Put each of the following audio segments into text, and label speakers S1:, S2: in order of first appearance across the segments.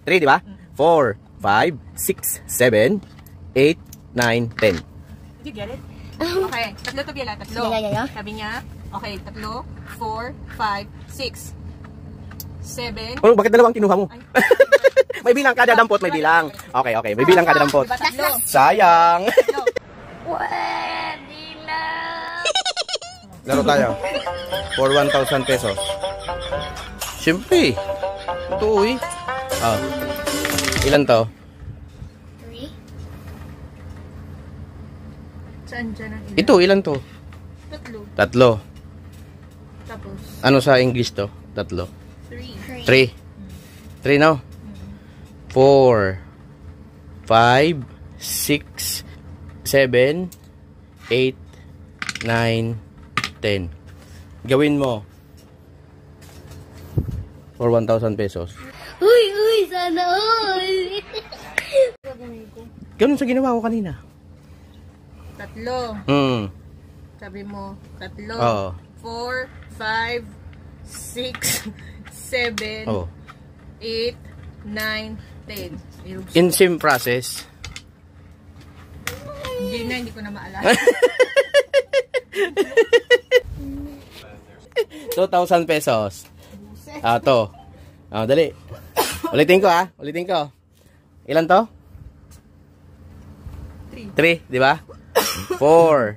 S1: 3, di ba? 4, 5, 6, 7, 8, 9, 10.
S2: Did you get it? Okay, tatlo to Biela, tatlo.
S3: Yeah.
S2: Sabi niya, okay, tatlo, 4, 5, 6, 7.
S1: Oh, bakit dalawang kinuha mo? May bilang kada dampot, may bilang. Okay, may bilang kada dampot.
S2: Diba tatlo?
S1: Sayang.
S3: Pwede na.
S1: Laro tayo. For 1,000 pesos. Siyempre. Ito eh. Oh. Ilan to?
S3: 3.
S2: Saan dyan ang ilan?
S1: Ito, ilan to?
S2: Tatlo.
S1: Tatlo.
S2: Tapos,
S1: Ano sa English to? Tatlo.
S2: 3.
S1: 3. 3 no? 4, 5, 6, 7, 8, 9, 10. Gawin mo. For 1,000 pesos.
S3: Uy, sana all.
S1: Ganun sa ginawa ko kanina.
S2: Tatlo. Sabi mo, tatlo.
S1: Oo.
S2: 4, 5, 6, 7,
S1: Oh.
S2: 8, 9, 10.
S1: In same process.
S2: Hindi ko na maalala.
S1: 2,000 pesos. To. Dali. Ulitin ko Ulitin ko. Ilan to? 3, di ba? 4,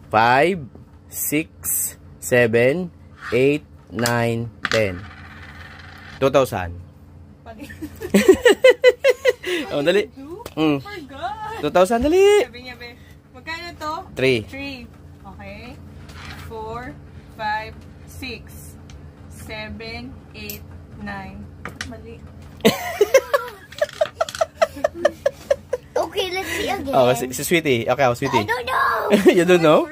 S1: 5, 6, 7, 8, 9, 10. 2,000. Dali.
S2: Oh my God!
S1: 2,000, dali.
S2: Sabi niya, be, magkano to?
S1: 3.
S2: 3. Okay. 4, 5, 6, 7, 8, 9. Mali.
S3: Okay, let's see again.
S1: Si Sweetie. Okay, Sweetie.
S3: I don't know.
S1: You don't know?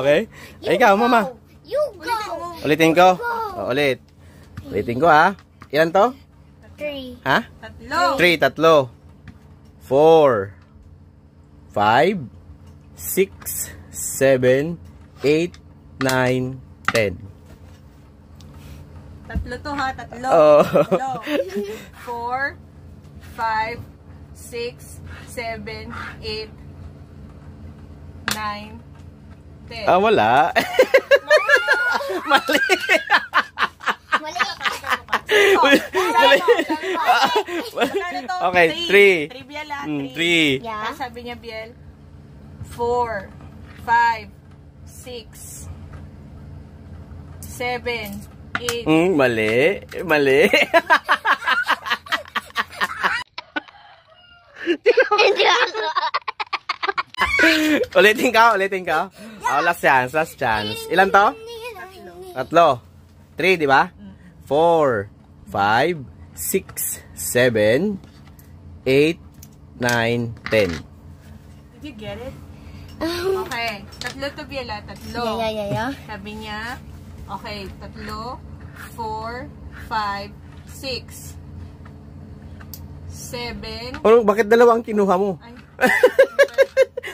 S1: Okay. Ikaw, Mama.
S3: You go.
S1: Ulitin ko. Ulit. Ulitin ko, Ilan to?
S3: 3.
S1: Ha?
S2: Tatlo.
S1: 3, tatlo. 4, 5, 6, 7, 8, 9, 10.
S2: Tatlo to ha, tatlo.
S1: Oh.
S2: Tatlo. 4, 5, 6, 7, 8, 9, 10.
S1: Wala. Mali. Mali. Okay, 3.
S2: 3 Biel
S1: 3.
S3: Yeah.
S2: Sabi niya Biel, 4, 5, 6, 7, 8.
S1: Mali. Mali. Ulitin ka. Last chance. Ilan to? Tatlo. 3, di ba? 4, 5, 6, 7, 8, 9, 10.
S2: Did you get it? Okay. Tatlo to Biela, tatlo.
S3: Yeah.
S2: Sabi niya, okay, tatlo, 4, 5, 6, 7.
S1: Oh, bakit dalawang kinuha mo?
S2: Ay,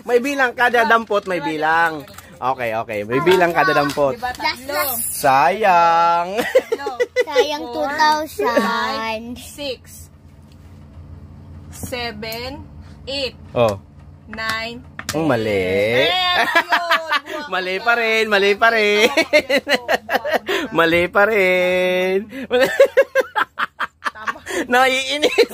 S1: May bilang kada dampot, may bilang. Okay. May bilang kada dampot.
S2: diba tatlo?
S1: Sayang.
S2: Tatlo.
S3: Sayang
S2: 5,
S3: 2,000.
S2: 6, 7, 8,
S1: Oh.
S2: 9,
S1: Mali. Mali pa rin. Mali pa rin. Naiinis.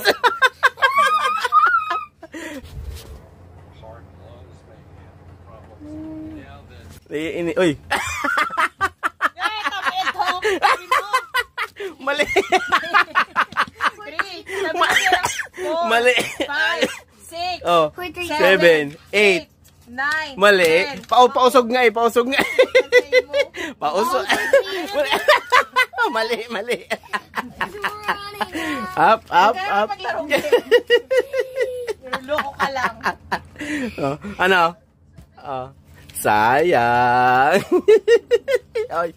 S1: Naiinis. Uy. Mali.
S2: 3,
S1: Mali.
S2: 5, 6,
S1: Oh. 7, 8.
S2: 9,
S1: Mali.
S2: 10.
S1: Pausog nga. Pausog. Mali. Up.
S2: Maglaro mo. Loko ka lang.
S1: Ano? Sayang. Ay.